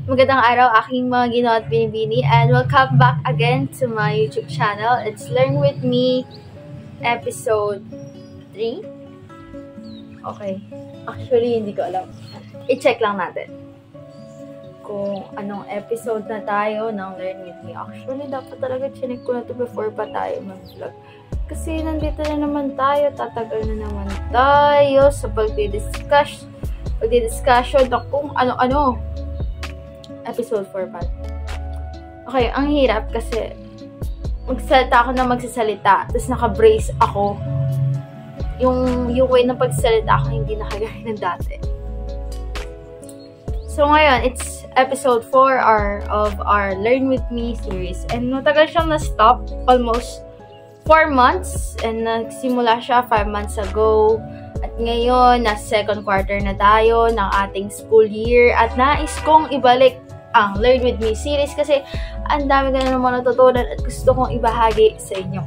Magandang araw aking mga ginawa at binibini, and welcome back again to my YouTube channel. It's Learn With Me episode 3. Okay. Actually, hindi ko alam. I-check lang natin kung anong episode na tayo ng Learn With Me. Actually, dapat talaga chinek ko na to before pa tayo mag-vlog. Kasi nandito na naman tayo, tatagal na naman tayo sa pagdidiscussion na kung ano-ano. Episode 4 pa. Okay, ang hirap kasi magsalita ako na magsasalita, tapos naka-brace ako. Yung way ng pagsasalita ako hindi nakagaya ng dati. So ngayon, it's episode 4 of our Learn With Me series. And matagal siyang na-stop, almost 4 months. And nagsimula siya 5 months ago. At ngayon, nasa second quarter na tayo ng ating school year. At nais kong ibalik ang Learn With Me series kasi ang dami ko na naman natutunan at gusto kong ibahagi sa inyo.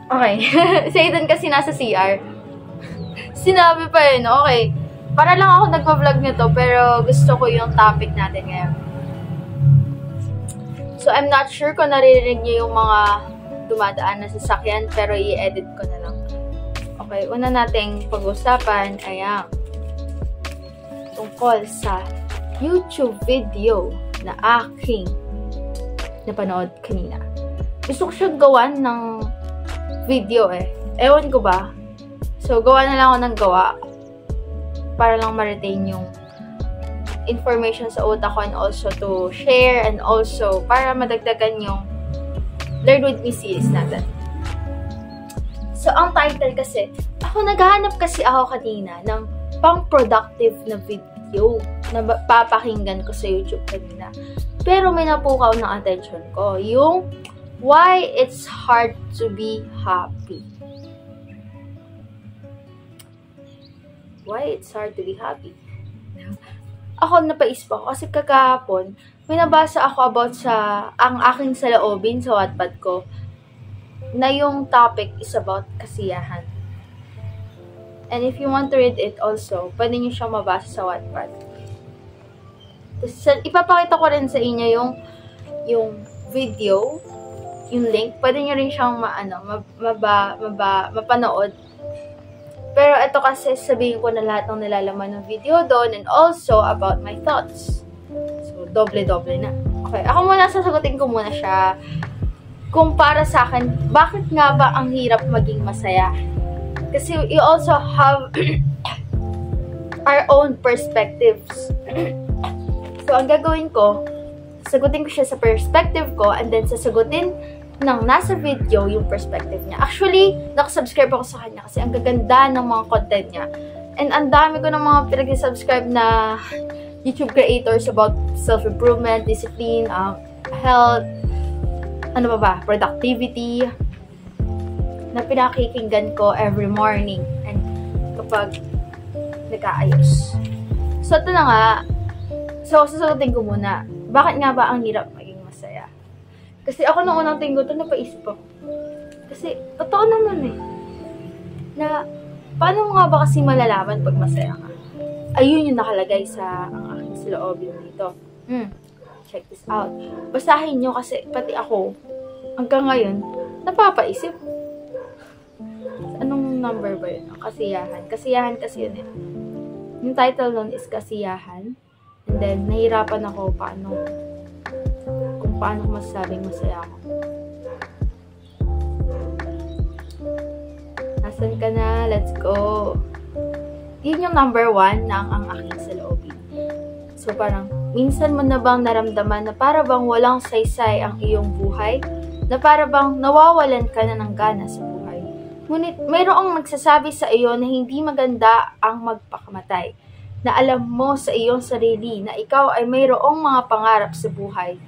Okay. Si Aiden kasi nasa CR. Sinabi pa yun, okay. Para lang ako nagpa-vlog nito pero gusto ko yung topic natin ngayon. So, I'm not sure kung naririnig niyo yung mga dumadaan na sasakyan pero i-edit ko na lang. Okay, una nating pag-usapan ay ang tungkol sa YouTube video na aking napanood kanina. Gusto ko siyang gawan ng video Ewan ko ba? So, gawa na lang ako ng gawa para lang ma-retain yung information sa utak ko and also to share and also para madagdagan yung Learn With Me series natin. So, ang title kasi, naghahanap kasi ako kanina ng pang-productive na video na papakinggan ko sa YouTube kanina. Pero may napukaw ng attention ko. Yung why it's hard to be happy. Why it's hard to be happy. Ako napaisip ako kasi kakahapon may nabasa ako about sa ang aking saloobin sa Wattpad ko na yung topic is about kasiyahan. And if you want to read it also, pwede nyo siyang mabasa sa Wattpad. Ipapakita ko rin sa inyo yung video, yung link. Pwede nyo rin siyang mapanood. Pero ito kasi sabihin ko na lahat ng nilalaman ng video doon and also about my thoughts. So, doble-doble na. Okay, ako muna sasagutin ko muna siya. Kung para sa akin, bakit nga ba ang hirap maging masaya? Kasi we also have our own perspectives. So, ang gagawin ko, sagutin ko siya sa perspective ko and then sasagutin ng nasa video yung perspective niya. Actually, nakasubscribe ako sa kanya kasi ang gaganda ng mga content niya. And ang dami ko ng mga pinag-subscribe na YouTube creators about self-improvement, discipline, health, productivity, na pinakikinggan ko every morning and kapag nag-aayos. So, ito na nga. So, sasagutin ko muna. Bakit nga ba ang hirap maging masaya? Kasi ako nung unang tingin ko ito, napaisip ako. Kasi, totoo naman na, paano nga ba kasi malalaman pag masaya ka? Ayun yung nakalagay sa ang aking saloobin dito. Check this out. Basahin nyo kasi, pati ako, hanggang ngayon, napapaisip. Anong number ba yun? Kasiyahan. Kasiyahan kasi yun Yung title nun is Kasiyahan. And then, nahirapan ako kung paano ko masasabing masaya ako. Nasaan ka na? Let's go! Yun yung number 1 ng ang aking saloobin. So, parang, minsan mo na bang naramdaman na para bang walang saysay ang iyong buhay? Na para bang nawawalan ka na ng gana sa buhay? Ngunit mayroong nagsasabi sa iyo na hindi maganda ang magpakamatay, na alam mo sa iyong sarili na ikaw ay mayroong mga pangarap sa buhay.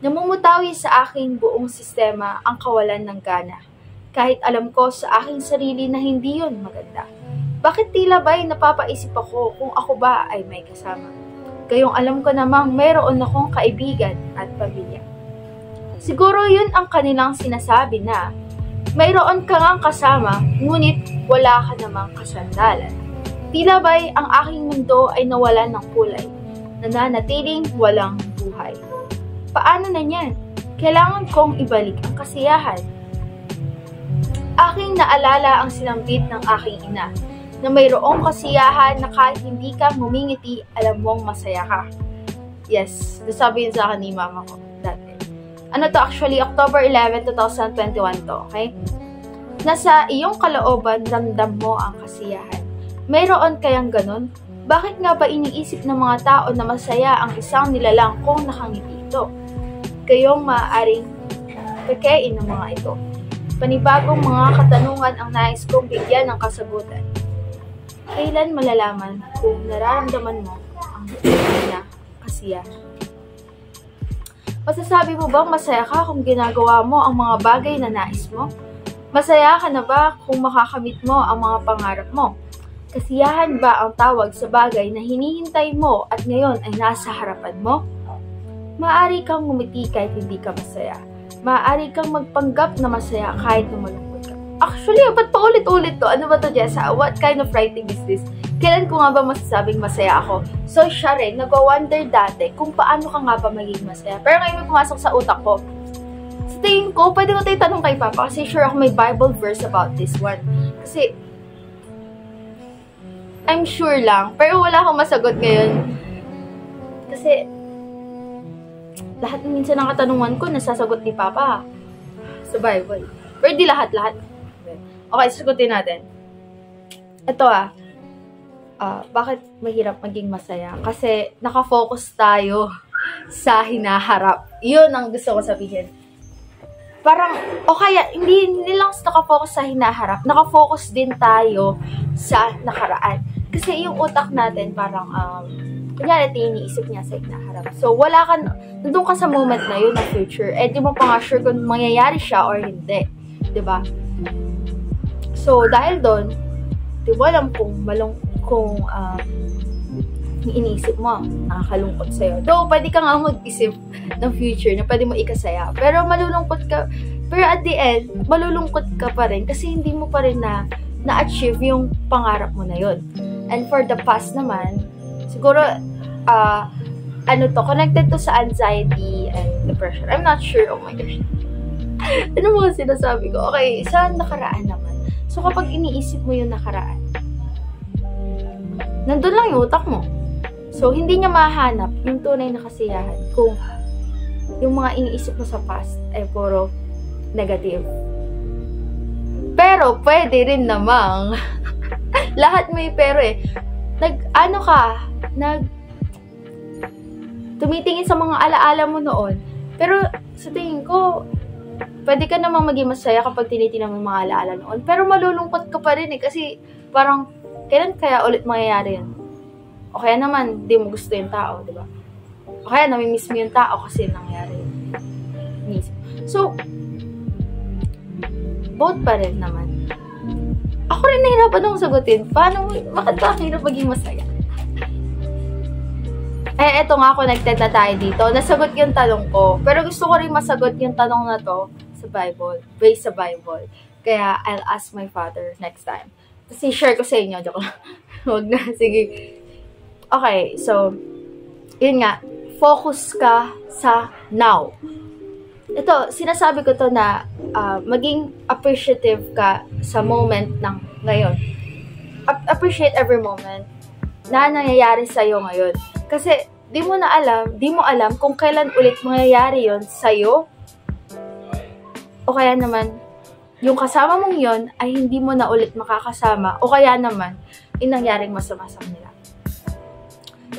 Namumutawi sa aking buong sistema ang kawalan ng gana, kahit alam ko sa aking sarili na hindi yun maganda. Bakit tila ba'y napapaisip ako kung ako ba ay may kasama? Gayong alam ko namang mayroon akong kaibigan at pamilya. Siguro yun ang kanilang sinasabi na mayroon ka ngang kasama, ngunit wala ka namang kasandalan. Tila ba'y ang aking mundo ay nawalan ng kulay. nananatiling walang buhay. Paano na yan? Kailangan kong ibalik ang kasiyahan. Aking naalala ang sinambit ng aking ina, na mayroong kasiyahan na kahit hindi ka ngumingiti, alam mong masaya ka. Yes, nasabi yun sa akin ni mama ko dati. Ano to, actually, October 11, 2021 to, okay? Nasa iyong kalooban, ramdam mo ang kasiyahan. Mayroon kayang ganun? Bakit nga ba iniisip ng mga tao na masaya ang isang nilalang kung nakangiti ito? Kayong maaaring pagkain ng mga ito. Panibagong mga katanungan ang nais kong bigyan ng kasagutan. Kailan malalaman kung nararamdaman mo ang na kasiyahan? Masasabi mo bang masaya ka kung ginagawa mo ang mga bagay na nais mo? Masaya ka na ba kung makakamit mo ang mga pangarap mo? Kasiyahan ba ang tawag sa bagay na hinihintay mo at ngayon ay nasa harapan mo? Maaari kang ngumiti kahit hindi ka masaya. Maaari kang magpanggap na masaya kahit na malungkot ka. Actually, ba't pa ulit-ulit to? Ano ba to, Jessa? What kind of writing is this? Kailan ko nga ba masasabing masaya ako? So, siya rin, nag-wonder dati kung paano ka nga ba maging masaya. Pero ngayon may pumasok sa utak ko. Sa tingin ko, pwede ko tayo tanong kay Papa kasi sure ako may Bible verse about this one. Kasi, I'm sure lang. Pero wala akong masagot ngayon. Kasi, lahat minsan ng katanungan ko, nasasagot ni Papa sa Bible. Pero di lahat-lahat. Okay, sasagutin natin. Ito bakit mahirap maging masaya? Kasi nakafocus tayo sa hinaharap. Yun ang gusto ko sabihin. Parang, o kaya, hindi lang nakafocus sa hinaharap, nakafocus din tayo sa nakaraan. Kasi yung utak natin parang, kunyari, iniisip niya sa hinaharap. So, wala ka, nandun ka sa moment na yun, na future, eh, di mo pa nga sure kung mangyayari siya or hindi. Diba? So, dahil doon, di mo alam kung iniisip mo, nakakalungkot sa'yo. Though, pwede ka nga mag-isip ng future na pwede mo ikasaya. Pero malulungkot ka, pero at the end, malulungkot ka pa rin kasi hindi mo pa rin na-achieve yung pangarap mo na yun. And for the past naman, siguro, connected to sa anxiety and depression. I'm not sure, oh my gosh. Ano mga sinasabi ko? Okay, sa nakaraan naman. So, kapag iniisip mo yung nakaraan, nandun lang yung utak mo. So, hindi niya mahanap yung tunay na kasiyahan kung yung mga iniisip mo sa past ay puro negative. Pero, pwede rin namang lahat may pero eh. Tumitingin sa mga alaala mo noon. Pero, sa tingin ko, pwede ka namang maging masaya kapag tinitingnan mo yung mga alaala noon. Pero malulungkot ka pa rin eh. Kasi, parang, kailan kaya ulit mangyayari yun? O kaya naman, di mo gusto yung tao, di ba? O kaya, namimiss mo yung tao kasi nangyari yun. So, both pa rin naman. Ako rin nahirapan akong sagutin. Bakit ba hirap maging masaya? Eto nga, connected na tayo dito. Nasagot yung tanong ko. Pero gusto ko rin masagot yung tanong na to sa Bible. Based sa Bible. Kaya, I'll ask my father next time. Kasi share ko sa inyo. Huwag na. Sige. Okay, so, yun nga. Focus ka sa now. Ito, sinasabi ko to na maging appreciative ka sa moment ng ngayon. Appreciate every moment na nangyayari sa'yo ngayon. Kasi, di mo alam kung kailan ulit mangyayari yon sa'yo. O kaya naman, yung kasama mong yon ay hindi mo na ulit makakasama. O kaya naman, yung nangyaring masama sa kanila.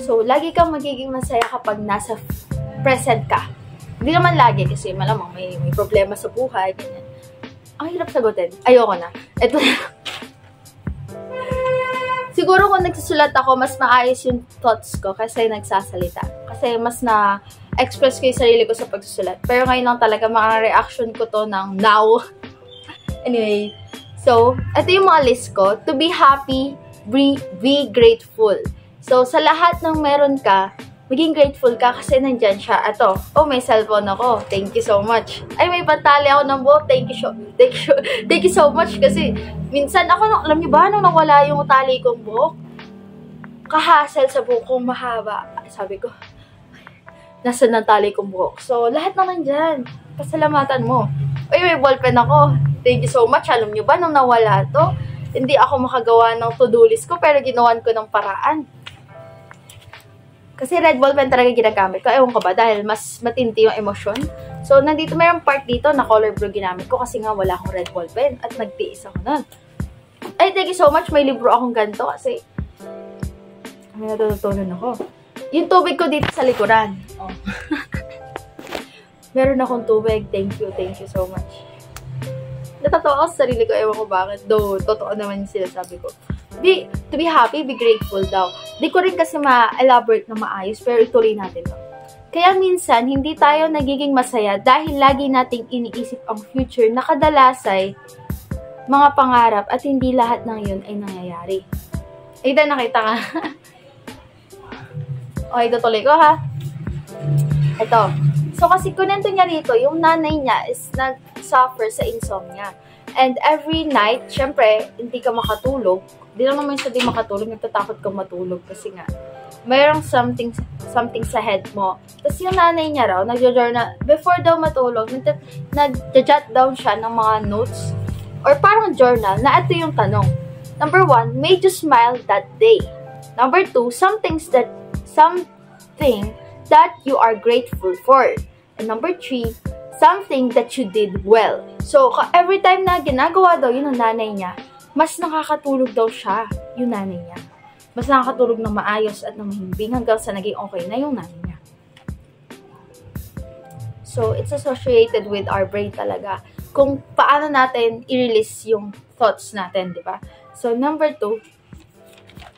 So, lagi kang magiging masaya kapag nasa present ka. Hindi naman lagi kasi malamang may problema sa buhay. Ganyan. Ang hirap sagutin. Ayoko na. Ito na. Siguro kung nagsusulat ako, mas maayos yung thoughts ko kasi nagsasalita. Kasi mas na-express ko yung sarili ko sa pagsusulat. Pero ngayon lang talaga mga reaction ko to ng now. Anyway. So, ito yung mga list ko. To be happy, be grateful. So, sa lahat ng meron ka, maging grateful ka kasi nandyan siya. Ato, may cellphone ako. Thank you so much. Ay, may pantali ako ng buhok. Thank you so much kasi minsan ako, alam niyo ba, nung nawala yung tali kong buhok, kahasel sa buhok kong mahaba. Sabi ko, nasa natali kong buhok. So, lahat na nandyan. Pasalamatan mo. Uy, may ballpen ako. Thank you so much. Alam nyo ba, nung nawala to, hindi ako makagawa ng to-do list ko, pero ginawan ko ng paraan. Kasi red ballpen talaga ginagamit ko. Ewan ko ba, dahil mas matindi yung emosyon. So, nandito, mayroong part dito na color blue ginamit ko kasi nga wala akong red ballpen at nagtiis ako nun. Ay, thank you so much. May libro akong ganito kasi may natutunan ako. Yung tubig ko dito sa likuran. Oh. Meron akong tubig. Thank you so much. Natatawa ako sa sarili ko. Ewan ko bakit. Though, totoo naman yung sinasabi ko. To be happy, be grateful daw. Di ko rin kasi ma-elaborate na maayos, pero ituloy natin to. Kaya minsan, hindi tayo nagiging masaya dahil lagi nating iniisip ang future na kadalasay mga pangarap at hindi lahat ng yun ay nangyayari. Ay, nakita ka. Okay, tutuloy ko ha. Ito. So, kasi kunento niya rito, yung nanay niya is nag-suffer sa insomnia. And every night, syempre, hindi ka makatulog. Di lang naman sa di makatulog, nagtatakot kang matulog kasi nga, mayroong something sa head mo. Tapos yung nanay niya raw, nagjo-journal, before daw matulog, nag-jot down siya ng mga notes, or parang journal, na ito yung tanong. Number 1, made you smile that day. Number 2, something that you are grateful for. And number 3, something that you did well. So, every time na ginagawa daw yun ng nanay niya, mas nakakatulog daw siya, yung nanay niya. Mas nakakatulog ng maayos at ng mahimbing hanggang sa naging okay na yung nanay niya. So, it's associated with our brain talaga. Kung paano natin i-release yung thoughts natin, di ba? So, number 2,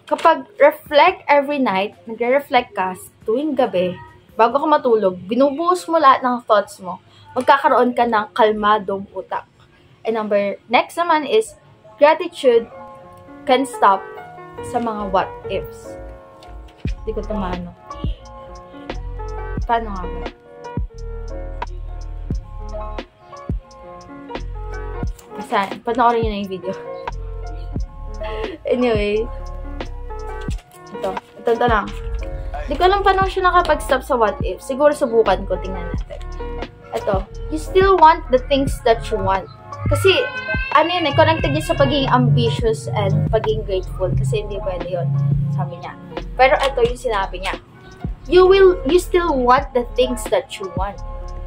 kapag reflect every night, nagre-reflect ka tuwing gabi, bago ka matulog, binubuhos mo lahat ng thoughts mo, magkakaroon ka ng kalmadong utak. And next naman is, gratitude can stop sa mga what ifs. Hindi ko tumano. Paano nga ba? Kasi, panoorin nyo na yung video. Anyway, ito lang. Hindi ko alam paano siya nakapag-stop sa what if. Siguro subukan ko, tingnan natin. Ito, you still want the things that you want. Kasi, connected yun sa pagiging ambitious and pagiging grateful. Kasi hindi pwede yun, sabi niya. Pero ito yung sinabi niya. You still want the things that you want.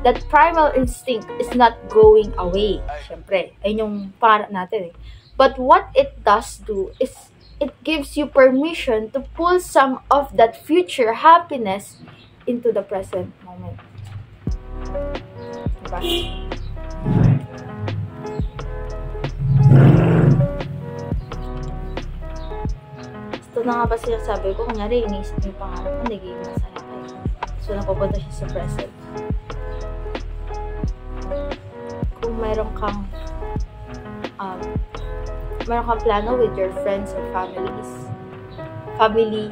That primal instinct is not going away. Siyempre, ayun yung pangarap natin eh. But what it does do is, it gives you permission to pull some of that future happiness into the present moment. Diba? Ito na nga ba sinasabi ko, kunyari, iniisip yung pangarap mo, nagiging masaya kayo. So, napupunta siya sa present. Kung mayroon kang plano with your friends or family,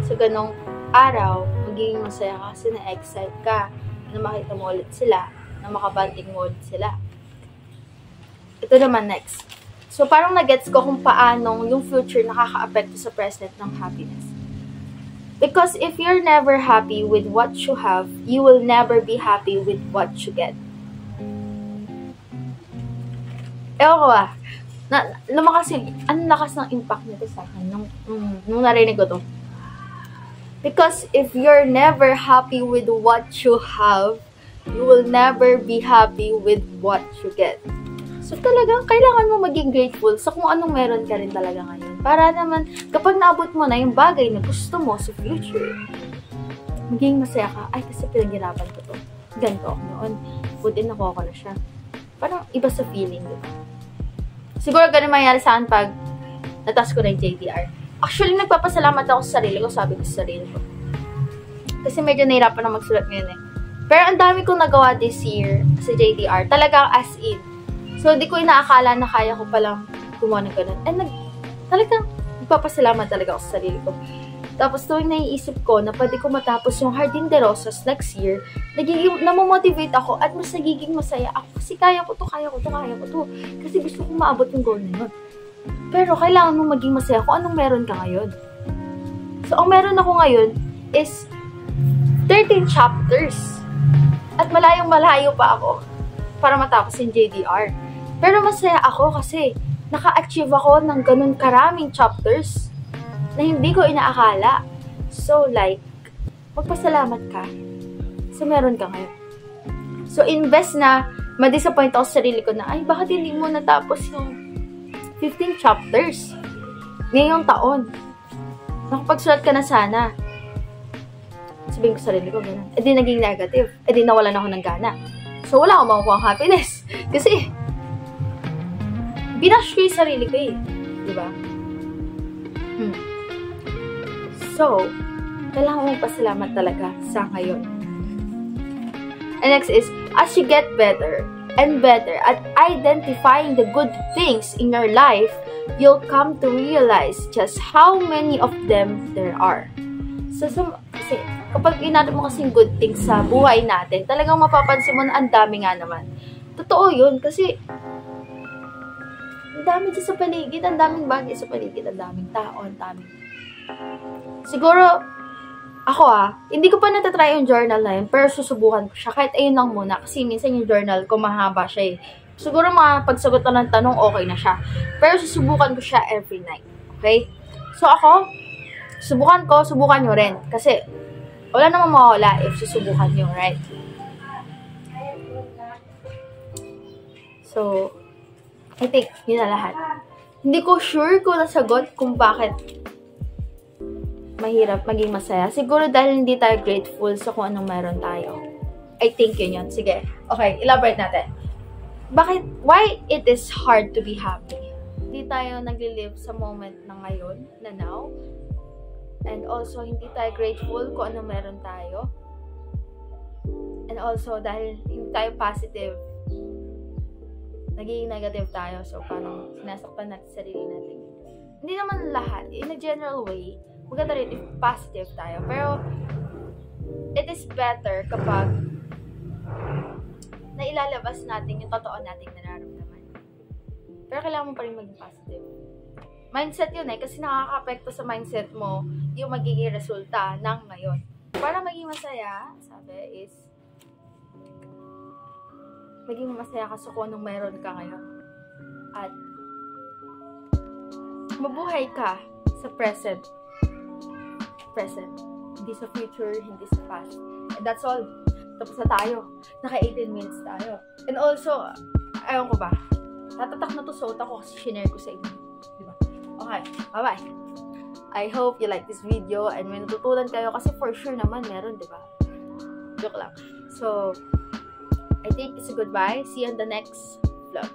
sa ganong araw, magiging masaya ka kasi na-excite ka na makita mo ulit sila, na makabanding mo ulit sila. Ito naman next. So, parang nagets ko kung paanong yung future nakaka-apekto sa present ng happiness. Because if you're never happy with what you have, you will never be happy with what you get. Ewan ko ba, lakas ng impact nito sa akin nung narinig ko to. Because if you're never happy with what you have, you will never be happy with what you get. So talagang kailangan mo maging grateful sa kung anong meron ka rin talaga ngayon. Para naman, kapag naabot mo na yung bagay na gusto mo sa future, maging masaya ka, ay kasi pinaghirapan ko to. Ganito ako noon. Buti nakuha ko na siya. Parang iba sa feeling, diba? Siguro ganun mangyari sa akin pag natas ko na yung JDR. Actually, nagpapasalamat ako sa sarili ko, sabi ko sa sarili ko. Kasi medyo nahirapan na magsulat ngayon eh. Pero ang dami kong nagawa this year sa JDR. Talagang as in. So, di ko inaakala na kaya ko palang gumawa ng ganun. And talagang nagpapasalamat talaga ako sa sarili ko. Tapos, tuwing naiisip ko na pwede ko matapos yung Jardín de Rosas next year, namomotivate ako at mas nagiging masaya ako. Kasi kaya ko to. Kasi gusto kong maabot yung goal na yun. Pero kailangan mo maging masaya kung anong meron ka ngayon. So, ang meron ako ngayon is 13 chapters. At malayong-malayo pa ako para matapos yung JDR. Pero masaya ako kasi naka-achieve ako ng ganun karaming chapters na hindi ko inaakala. So, like, magpasalamat ka sa meron ka ngayon. So, invest na ma-disappoint ako sa sarili ko na, ay, bakit hindi mo natapos yung 15 chapters ngayong taon? Nakapagsulat ka na sana. Sabihin ko sa sarili ko, gano'n. E di naging negative. E di nawalan ako ng gana. So, wala akong makukuha ang happiness. Kasi, binash ko yung sarili ko eh. Diba? So, kailangan mong pasalamat talaga sa ngayon. And next is, as you get better and better at identifying the good things in your life, you'll come to realize just how many of them there are. So kasi, kapag inanap mo kasing good things sa buhay natin, talagang mapapansin mo na ang dami nga naman. Totoo yun, kasi ang dami dyan sa paligid, ang daming bagay sa paligid, ang daming tao, ang daming. Siguro, ako hindi ko pa natatry yung journal na yun, pero susubukan ko siya. Kahit ayun lang muna, kasi minsan yung journal ko mahaba siya eh. Siguro mga pagsagot ng tanong, okay na siya. Pero susubukan ko siya every night. Okay? So ako, subukan nyo rin. Kasi, wala namang mawawala if susubukan nyo, right? So, I think, yun na lahat. Hindi ko sure kung nasagot kung bakit mahirap maging masaya. Siguro dahil hindi tayo grateful sa kung anong meron tayo. I think yun. Sige. Okay, elaborate natin. Why it is hard to be happy? Hindi tayo nag-live sa moment na ngayon, na now. And also, hindi tayo grateful kung anong meron tayo. And also, dahil hindi tayo positive, nagiging negative tayo. So, parang sinasaktan natin sarili natin. Hindi naman lahat. In a general way, maganda rin if positive tayo. Pero, it is better kapag nailalabas natin yung totoo nating nararamdaman. Pero kailangan mo pa rin maging positive. Mindset yun kasi nakaka-apekto sa mindset mo yung magiging resulta ng ngayon. Para maging masaya, sabi is, maging masaya ka sa kung anong meron ka ngayon. At, mabuhay ka sa present. Hindi sa future, hindi sa past. And that's all. Tapos na tayo. Naka 18 minutes tayo. And also, ayaw ko ba? Tatatak na to sa utak ko kasi shinare ko sa inyo. Diba? Okay. Bye-bye. I hope you like this video and may natutunan kayo kasi for sure naman meron, diba? Joke lang. So, I think it's a goodbye. See you on the next vlog.